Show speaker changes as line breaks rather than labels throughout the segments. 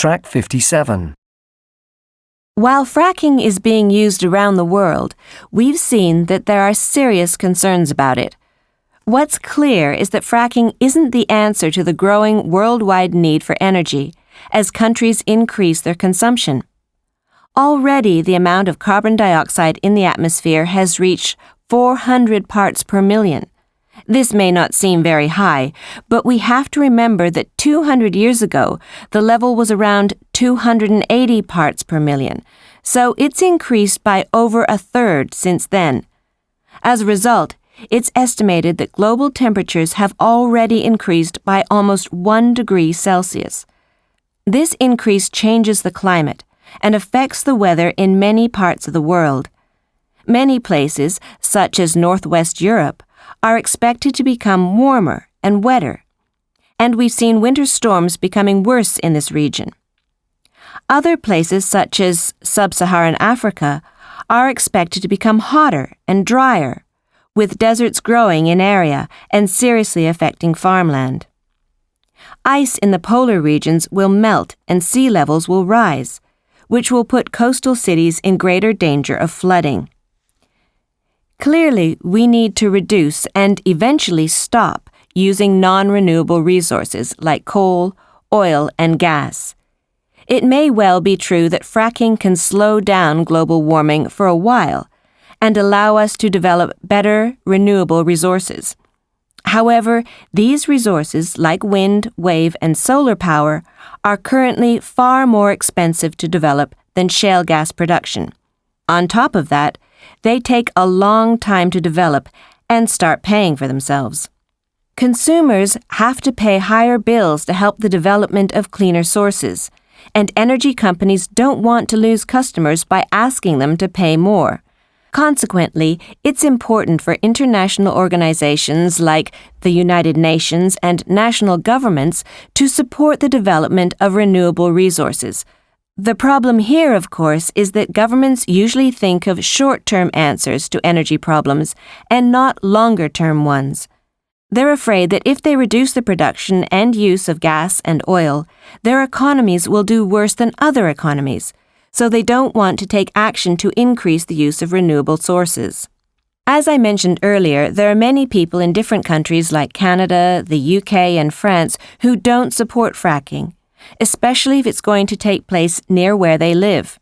Track 57.
While fracking is being used around the world, we've seen that there are serious concerns about it. What's clear is that fracking isn't the answer to the growing worldwide need for energy, as countries increase their consumption. Already, the amount of carbon dioxide in the atmosphere has reached 400 parts per million. This may not seem very high, but we have to remember that 200 years ago, the level was around 280 parts per million, so it's increased by over a third since then. As a result, it's estimated that global temperatures have already increased by almost 1 degree Celsius. This increase changes the climate and affects the weather in many parts of the world. Many places, such as Northwest Europe, are expected to become warmer and wetter, and we've seen winter storms becoming worse in this region. Other places, such as Sub-Saharan Africa, are expected to become hotter and drier, with deserts growing in area and seriously affecting farmland. Ice in the polar regions will melt and sea levels will rise, which will put coastal cities in greater danger of flooding. Clearly, we need to reduce and eventually stop using non-renewable resources like coal, oil, and gas. It may well be true that fracking can slow down global warming for a while and allow us to develop better renewable resources. However, these resources, like wind, wave, and solar power, are currently far more expensive to develop than shale gas production. On top of that, they take a long time to develop and start paying for themselves. Consumers have to pay higher bills to help the development of cleaner sources, and energy companies don't want to lose customers by asking them to pay more. Consequently, it's important for international organizations like the United Nations and national governments to support the development of renewable resources. The problem here, of course, is that governments usually think of short-term answers to energy problems and not longer-term ones. They're afraid that if they reduce the production and use of gas and oil, their economies will do worse than other economies, so they don't want to take action to increase the use of renewable sources. As I mentioned earlier, there are many people in different countries like Canada, the UK, and France who don't support fracking, especially if it's going to take place near where they live.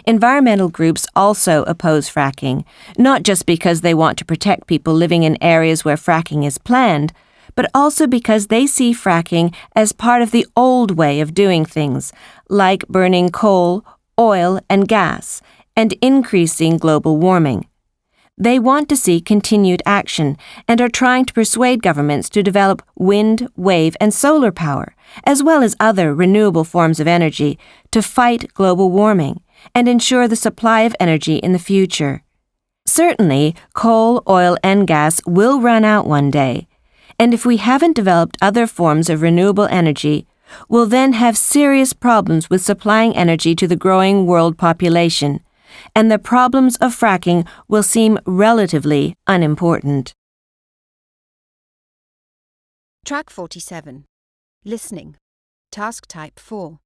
Environmental groups also oppose fracking, not just because they want to protect people living in areas where fracking is planned, but also because they see fracking as part of the old way of doing things, like burning coal, oil, and gas, and increasing global warming. They want to see continued action and are trying to persuade governments to develop wind, wave, and solar power, as well as other renewable forms of energy, to fight global warming and ensure the supply of energy in the future. Certainly, coal, oil, and gas will run out one day, and if we haven't developed other forms of renewable energy, we'll then have serious problems with supplying energy to the growing world population, and the problems of fracking will seem relatively unimportant.
Track 47. Listening. Task Type 4.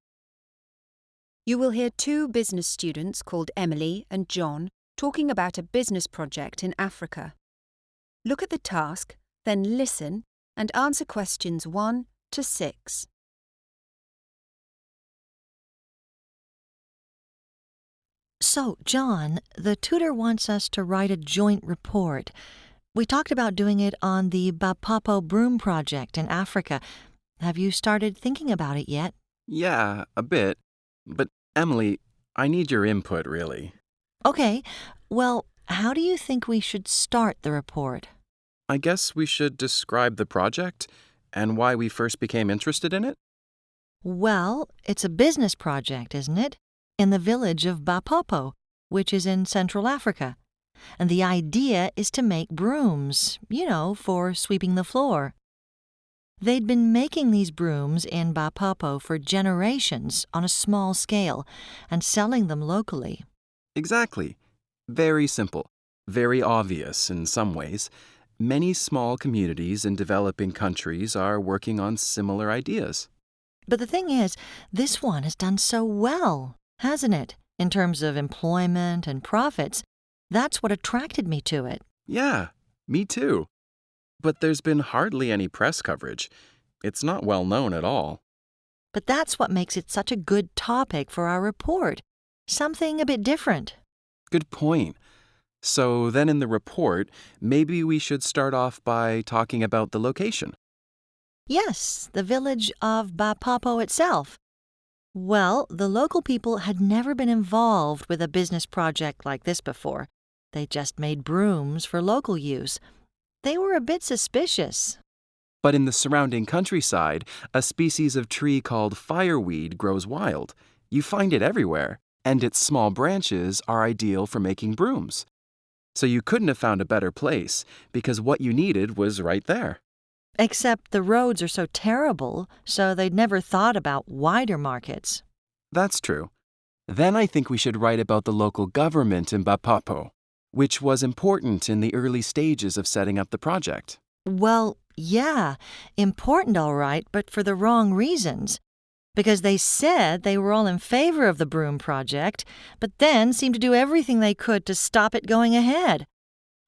You will hear two business students called Emily and John talking about a business project in Africa. Look at the task, then listen and answer questions 1 to 6.
So, John, the tutor wants us to write a joint report. We talked about doing it on the Bapoppo Broom project in Africa. Have you started thinking about it yet?
Yeah, a bit. But, Emily, I need your input, really.
Okay. Well, how do you think we should start the report?
I guess we should describe the project and why we first became interested in it?
Well, it's a business project, isn't it? In the village of Bapoppo, which is in Central Africa. And the idea is to make brooms, for sweeping the floor. They'd been making these brooms in Bapoppo for generations on a small scale and selling them locally.
Exactly. Very simple. Very obvious in some ways. Many small communities in developing countries are working on similar ideas.
But the thing is, this one has done so well, hasn't it? In terms of employment and profits. That's what attracted me to it.
Yeah, me too. But there's been hardly any press coverage. It's not well known at all.
But that's what makes it such a good topic for our report. Something a bit different.
Good point. So then in the report, maybe we should start off by talking about the location.
Yes, the village of Bapoppo itself. Well, the local people had never been involved with a business project like this before. They just made brooms for local use. They were a bit suspicious.
But in the surrounding countryside, a species of tree called fireweed grows wild. You find it everywhere, and its small branches are ideal for making brooms. So you couldn't have found a better place, because what you needed was right there.
Except the roads are so terrible, so they'd never thought about wider markets.
That's true. Then I think we should write about the local government in Bapoppo, which was important in the early stages of setting up the project.
Well, yeah, important all right, but for the wrong reasons. Because they said they were all in favor of the Broom project, but then seemed to do everything they could to stop it going ahead.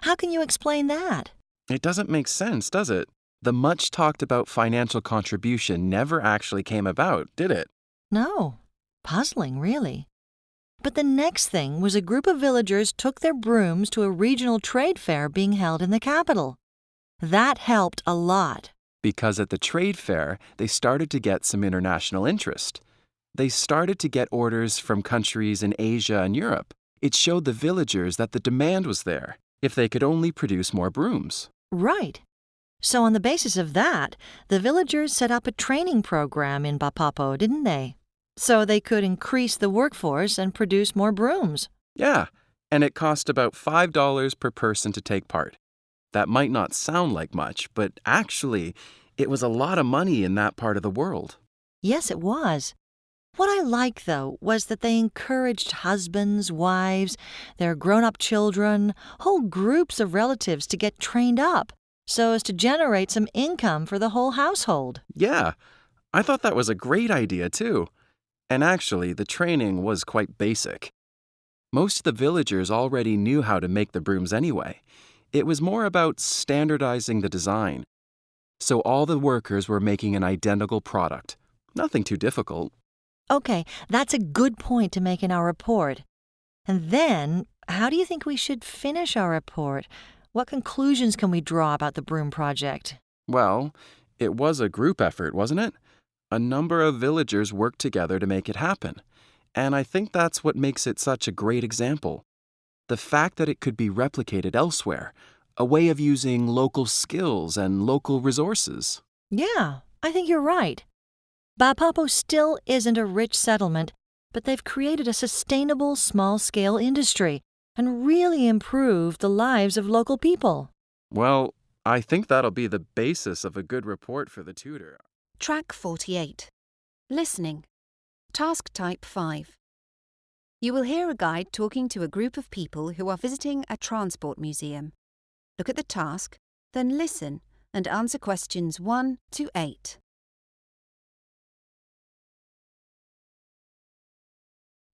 How can you explain that?
It doesn't make sense, does it? The much talked about financial contribution never actually came about, did it?
No. Puzzling, really. But the next thing was a group of villagers took their brooms to a regional trade fair being held in the capital. That helped a lot.
Because at the trade fair, they started to get some international interest. They started to get orders from countries in Asia and Europe. It showed the villagers that the demand was there, if they could only produce more brooms.
Right. So on the basis of that, the villagers set up a training program in Bapoppo, didn't they? So they could increase the workforce and produce more brooms.
Yeah, and it cost about $5 per person to take part. That might not sound like much, but actually, it was a lot of money in that part of the world.
Yes, it was. What I liked, though, was that they encouraged husbands, wives, their grown-up children, whole groups of relatives to get trained up so as to generate some income for the whole household.
Yeah, I thought that was a great idea, too. And actually, the training was quite basic. Most of the villagers already knew how to make the brooms anyway. It was more about standardizing the design. So all the workers were making an identical product. Nothing too difficult.
Okay, that's a good point to make in our report. And then, how do you think we should finish our report? What conclusions can we draw about the Broom project?
Well, it was a group effort, wasn't it? A number of villagers worked together to make it happen. And I think that's what makes it such a great example. The fact that it could be replicated elsewhere, a way of using local skills and local resources.
Yeah, I think you're right. Bapoppo still isn't a rich settlement, but they've created a sustainable small-scale industry and really improved the lives of local people.
Well, I think that'll be the basis of a good report for the tutor.
Track 48. Listening. Task Type 5. You will hear a guide talking to a group of people who are visiting a transport museum. Look at the task, then listen and answer questions 1 to 8.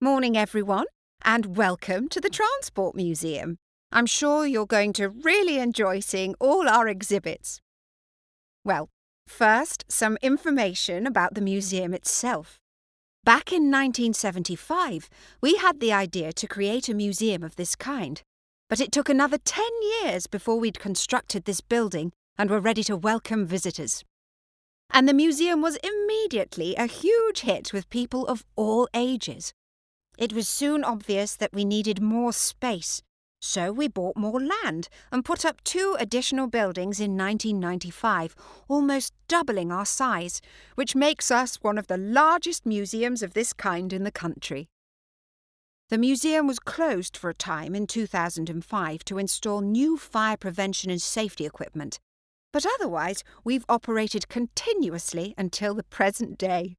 Morning, everyone, and welcome to the Transport Museum. I'm sure you're going to really enjoy seeing all our exhibits. Well, first, some information about the museum itself. Back in 1975, we had the idea to create a museum of this kind, but it took another 10 years before we'd constructed this building and were ready to welcome visitors. And the museum was immediately a huge hit with people of all ages. It was soon obvious that we needed more space, so we bought more land and put up 2 additional buildings in 1995, almost doubling our size, which makes us one of the largest museums of this kind in the country. The museum was closed for a time in 2005 to install new fire prevention and safety equipment, but otherwise we've operated continuously until the present day.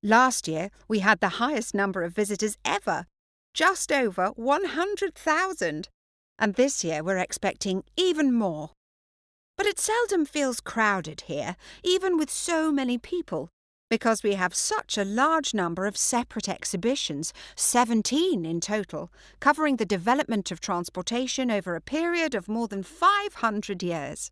Last year, we had the highest number of visitors ever, just over 100,000. And this year we're expecting even more. But it seldom feels crowded here, even with so many people. because we have such a large number of separate exhibitions, 17 in total, covering the development of transportation over a period of more than 500 years.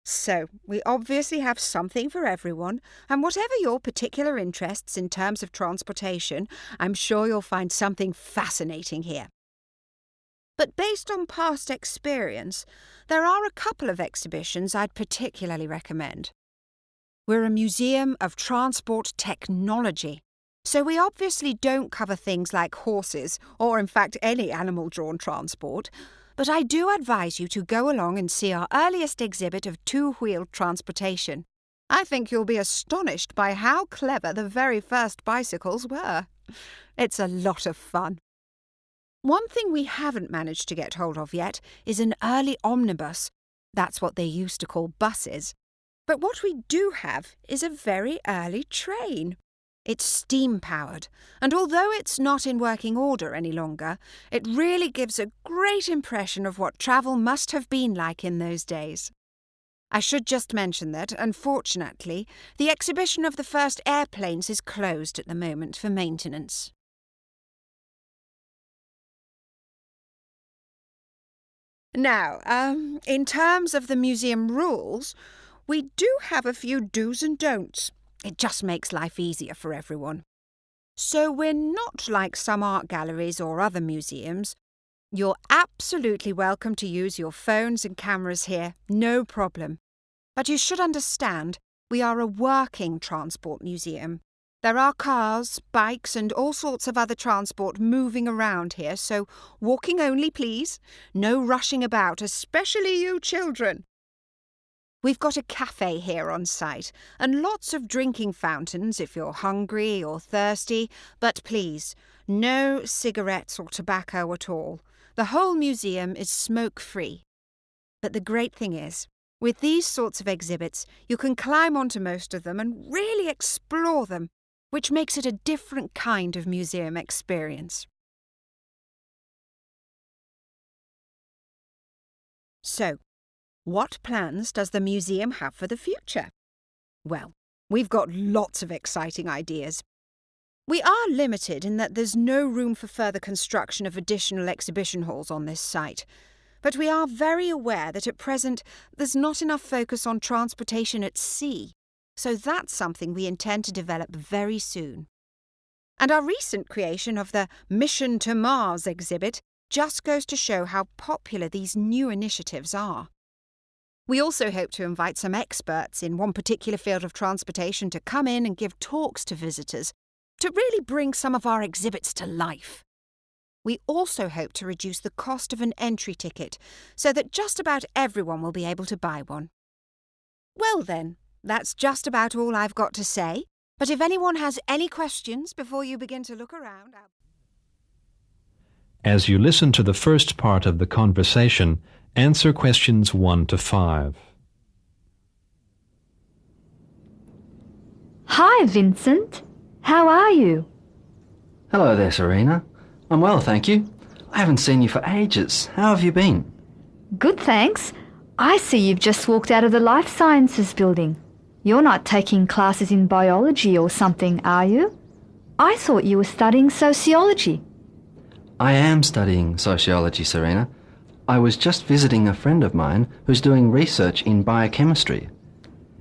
So, we obviously have something for everyone, and whatever your particular interests in terms of transportation, I'm sure you'll find something fascinating here. But based on past experience, there are a couple of exhibitions I'd particularly recommend. We're a museum of transport technology, so we obviously don't cover things like horses, or in fact any animal-drawn transport, but I do advise you to go along and see our earliest exhibit of two-wheeled transportation. I think you'll be astonished by how clever the very first bicycles were. It's a lot of fun. One thing we haven't managed to get hold of yet is an early omnibus. That's what they used to call buses. But what we do have is a very early train. It's steam-powered, and although it's not in working order any longer, it really gives a great impression of what travel must have been like in those days. I should just mention that, unfortunately, the exhibition of the first airplanes is closed at the moment for maintenance. Now, in terms of the museum rules, we do have a few do's and don'ts. It just makes life easier for everyone. So we're not like some art galleries or other museums. You're absolutely welcome to use your phones and cameras here, no problem. But you should understand, we are a working transport museum. There are cars, bikes and all sorts of other transport moving around here, so walking only, please. No rushing about, especially you children. We've got a cafe here on site, and lots of drinking fountains if you're hungry or thirsty, but please, no cigarettes or tobacco at all. The whole museum is smoke-free. But the great thing is, with these sorts of exhibits, you can climb onto most of them and really explore them, which makes it a different kind of museum experience. So, what plans does the museum have for the future? Well, we've got lots of exciting ideas. We are limited in that there's no room for further construction of additional exhibition halls on this site, but we are very aware that at present there's not enough focus on transportation at sea, so that's something we intend to develop very soon. And our recent creation of the Mission to Mars exhibit just goes to show how popular these new initiatives are. We also hope to invite some experts in one particular field of transportation to come in and give talks to visitors, to really bring some of our exhibits to life. We also hope to reduce the cost of an entry ticket, so that just about everyone will be able to buy one. Well then, that's just about all I've got to say, but if anyone has any questions before you begin to look around...
As you listen to the first part of the conversation, answer questions 1 to 5.
Hi, Vincent. How are you?
Hello there, Serena. I'm well, thank you. I haven't seen you for ages. How have you been?
Good, thanks. I see you've just walked out of the Life Sciences building. You're not taking classes in biology or something, are you? I thought you were studying sociology.
I am studying sociology, Serena. I was just visiting a friend of mine who's doing research in biochemistry.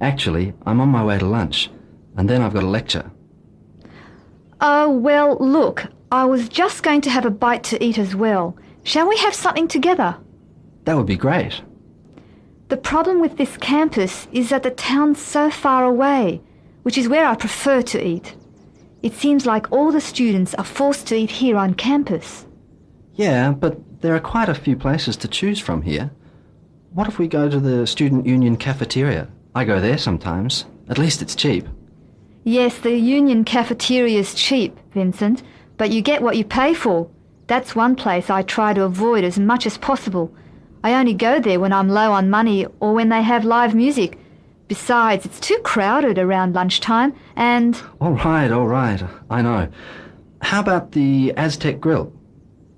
Actually, I'm on my way to lunch, and then I've got a lecture.
Oh, well, look, I was just going to have a bite to eat as well. Shall we have something together?
That would be great.
The problem with this campus is that the town's so far away, which is where I prefer to eat. It seems like all the students are forced to eat here on campus.
Yeah, but there are quite a few places to choose from here. What if we go to the Student Union cafeteria? I go there sometimes. At least it's cheap.
Yes, the Union cafeteria is cheap, Vincent, but you get what you pay for. That's one place I try to avoid as much as possible. I only go there when I'm low on money or when they have live music. Besides, it's too crowded around lunchtime and...
All right, I know. How about the Aztec Grill?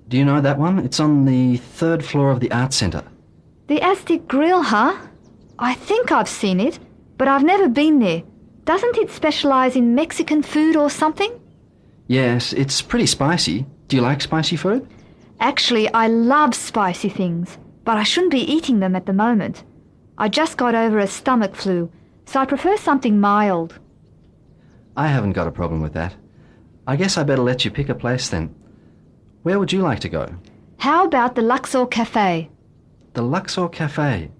Do you know that one? It's on the 3rd floor of the Arts Centre.
The Aztec Grill, huh? I think I've seen it, but I've never been there. Doesn't it specialise in Mexican food or something?
Yes, it's pretty spicy. Do you like spicy food?
Actually, I love spicy things, but I shouldn't be eating them at the moment. I just got over a stomach flu, so I prefer something mild.
I haven't got a problem with that. I guess I better let you pick a place then. Where would you like to go?
How about the Luxor Cafe?
The Luxor Cafe.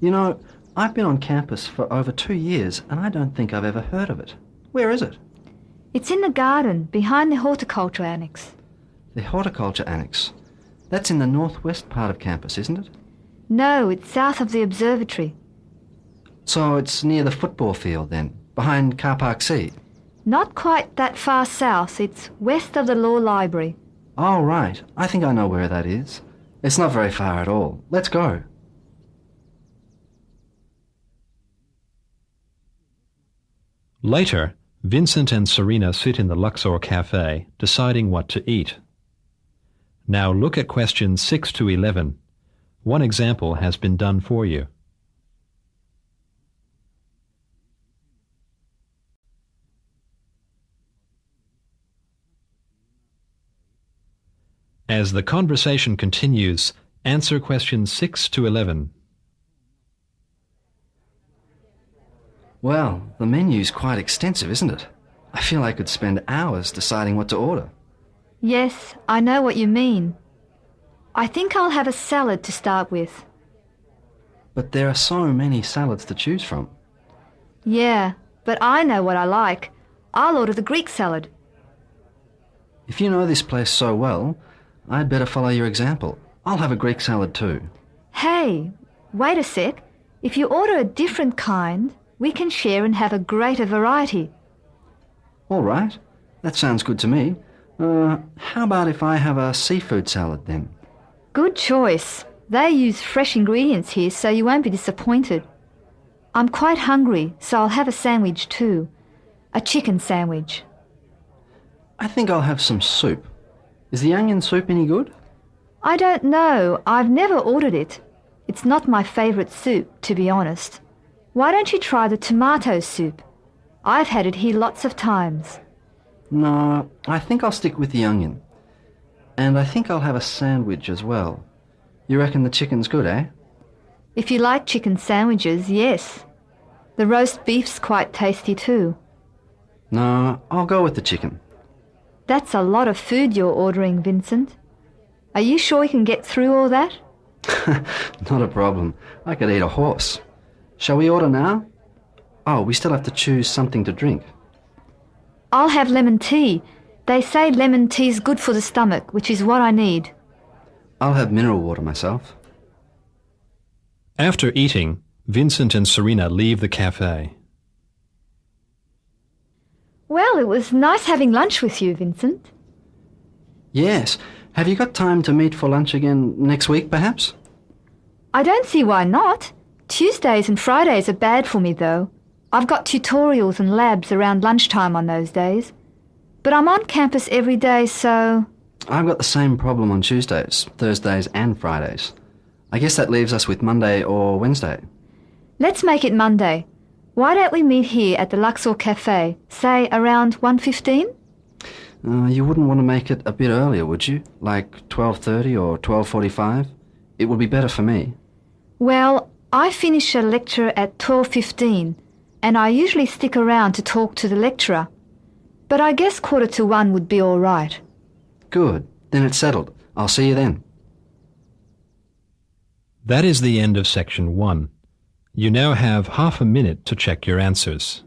You know, I've been on campus for over 2 years and I don't think I've ever heard of it. Where is it?
It's in the garden, behind the horticulture annex.
The horticulture annex. That's in the northwest part of campus, isn't it?
No, it's south of the observatory.
So it's near the football field then, behind Car Park C?
Not quite that far south. It's west of the law library.
Oh, right. I think I know where that is. It's not very far at all. Let's go.
Later, Vincent and Serena sit in the Luxor Cafe, deciding what to eat. Now look at questions 6 to 11. One example has been done for you. As the conversation continues, answer questions 6 to 11.
Well, the menu's quite extensive, isn't it? I feel I could spend hours deciding what to order.
Yes, I know what you mean. I think I'll have a salad to start with.
But there are so many salads to choose from.
Yeah, but I know what I like. I'll order the Greek salad.
If you know this place so well, I'd better follow your example. I'll have a Greek salad too.
Hey, wait a sec. If you order a different kind, we can share and have a greater variety.
All right, that sounds good to me. How about if I have a seafood salad then?
Good choice. They use fresh ingredients here, so you won't be disappointed. I'm quite hungry, so I'll have a sandwich too. A chicken sandwich.
I think I'll have some soup. Is the onion soup any good?
I don't know. I've never ordered it. It's not my favourite soup, to be honest. Why don't you try the tomato soup? I've had it here lots of times.
No, I think I'll stick with the onion. And I think I'll have a sandwich as well. You reckon the chicken's good, eh?
If you like chicken sandwiches, yes. The roast beef's quite tasty too.
No, I'll go with the chicken.
That's a lot of food you're ordering, Vincent. Are you sure we can get through all that?
Not a problem. I could eat a horse. Shall we order now? Oh, we still have to choose something to drink.
I'll have lemon tea. They say lemon tea's good for the stomach, which is what I need.
I'll have mineral water myself.
After eating, Vincent and Serena leave the cafe.
Well, it was nice having lunch with you, Vincent.
Yes. Have you got time to meet for lunch again next week, perhaps?
I don't see why not. Tuesdays and Fridays are bad for me, though. I've got tutorials and labs around lunchtime on those days. But I'm on campus every day, so...
I've got the same problem on Tuesdays, Thursdays and Fridays. I guess that leaves us with Monday or Wednesday.
Let's make it Monday. Why don't we meet here at the Luxor Cafe, say around 1:15?
You wouldn't want to make it a bit earlier, would you? Like 12:30 or 12:45? It would be better for me.
Well, I finish a lecture at 12:15, and I usually stick around to talk to the lecturer. But I guess 1:45 would be all right.
Good. Then it's settled. I'll see you then.
That is the end of section 1. You now have half a minute to check your answers.